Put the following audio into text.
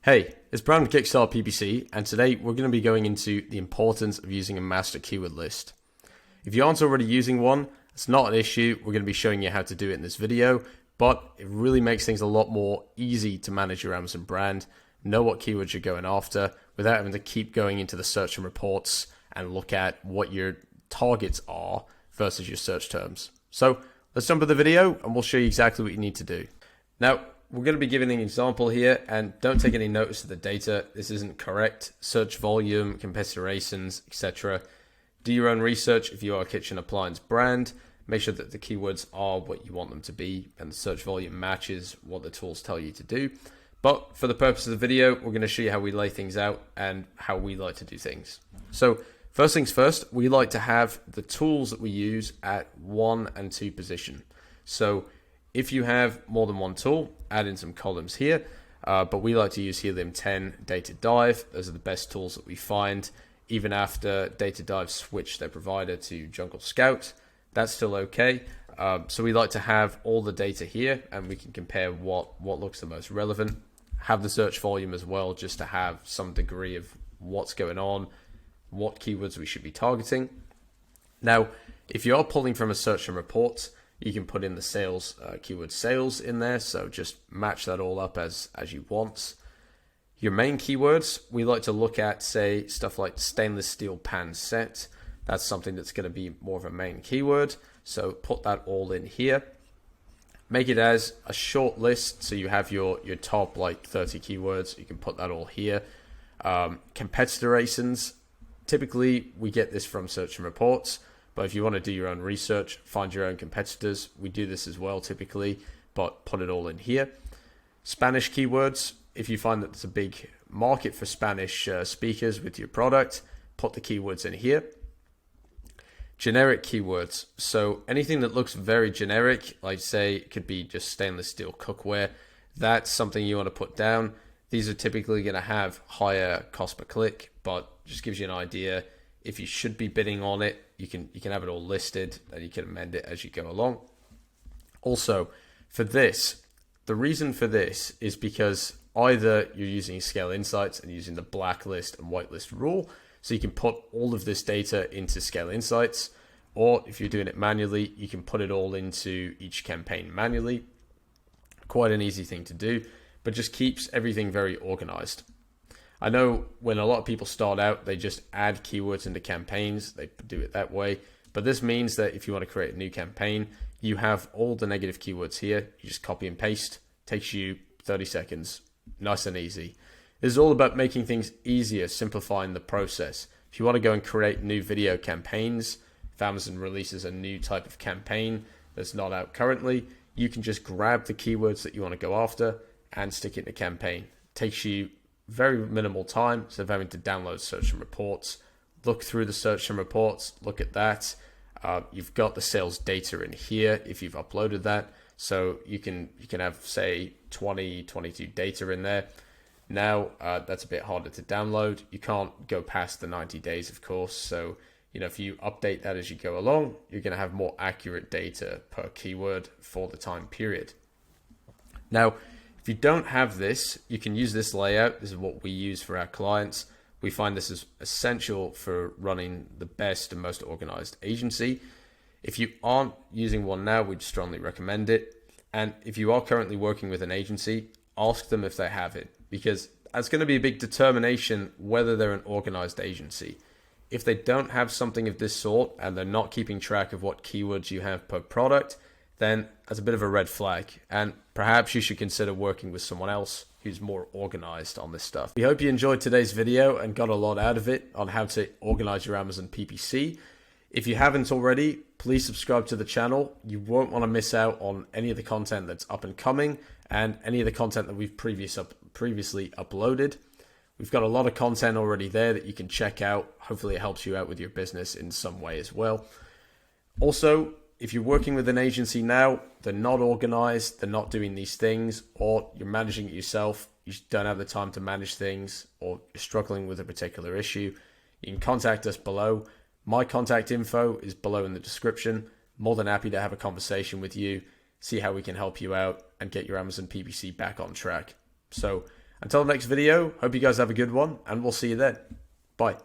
Hey, it's Brandon Kickstart PPC, and today we're going to be going into the importance of using a master keyword list. If you aren't already using one, it's not an issue. We're going to be showing you how to do it in this video, but it really makes things a lot more easy to manage your Amazon brand, know what keywords you're going after without having to keep going into the search and reports and look at what your targets are versus your search terms. So let's jump into the video and we'll show you exactly what you need to do. Now, we're going to be giving an example here, and don't take any notice of the data. This isn't correct. Search volume, competitor ratings, etc. Do your own research if you are a kitchen appliance brand. Make sure that the keywords are what you want them to be and the search volume matches what the tools tell you to do. But for the purpose of the video, we're going to show you how we lay things out and how we like to do things. So first things first, we like to have the tools that we use at 1 and 2 position. So if you have more than one tool, add in some columns here, but we like to use Helium 10, Data Dive. Those are the best tools that we find. Even after Data Dive switched their provider to Jungle Scout, that's still okay. So we like to have all the data here, and we can compare what looks the most relevant. Have the search volume as well, just to have some degree of what's going on, what keywords we should be targeting. Now, if you are pulling from a search and reports, you can put in the sales, keyword sales in there. So just match that all up as you want. Your main keywords, we like to look at, say, stuff like stainless steel pan set. That's something that's going to be more of a main keyword. So put that all in here. Make it as a short list. So you have your top like 30 keywords. You can put that all here. Competitor ratings. Typically, we get this from search and reports. But if you want to do your own research, find your own competitors. We do this as well typically, but put it all in here. Spanish keywords. If you find that there's a big market for Spanish speakers with your product, put the keywords in here. Generic keywords. So anything that looks very generic, like say it could be just stainless steel cookware, that's something you want to put down. These are typically going to have higher cost per click, but just gives you an idea. If you should be bidding on it, you can have it all listed and you can amend it as you go along. Also, for this, the reason for this is because either you're using Scale Insights and using the blacklist and whitelist rule, so you can put all of this data into Scale Insights, or if you're doing it manually, you can put it all into each campaign manually. Quite an easy thing to do, but just keeps everything very organized. I know when a lot of people start out, they just add keywords into campaigns. They do it that way. But this means that if you want to create a new campaign, you have all the negative keywords here. You just copy and paste. Takes you 30 seconds. Nice and easy. This is all about making things easier, simplifying the process. If you want to go and create new video campaigns, if Amazon releases a new type of campaign that's not out currently, you can just grab the keywords that you want to go after and stick it in a campaign. Takes you very minimal time instead of having to download search and reports. Look through the search and reports, look at that. You've got the sales data in here if you've uploaded that. So you can have, say, 22 data in there. Now that's a bit harder to download. You can't go past the 90 days, of course. So if you update that as you go along, you're going to have more accurate data per keyword for the time period. Now, if you don't have this, you can use this layout. This is what we use for our clients. We find this is essential for running the best and most organized agency. If you aren't using one now, we'd strongly recommend it. And if you are currently working with an agency, ask them if they have it, because that's going to be a big determination whether they're an organized agency. If they don't have something of this sort and they're not keeping track of what keywords you have per product, then that's a bit of a red flag, and perhaps you should consider working with someone else who's more organized on this stuff. We hope you enjoyed today's video and got a lot out of it on how to organize your Amazon PPC. If you haven't already, please subscribe to the channel. You won't want to miss out on any of the content that's up and coming and any of the content that we've previously uploaded. We've got a lot of content already there that you can check out. Hopefully it helps you out with your business in some way as well. Also, if you're working with an agency now, they're not organized, they're not doing these things, or you're managing it yourself, you don't have the time to manage things, or you're struggling with a particular issue, you can contact us below. My contact info is below in the description. More than happy to have a conversation with you, see how we can help you out and get your Amazon PPC back on track. So Until the next video, hope you guys have a good one, and we'll see you then. Bye.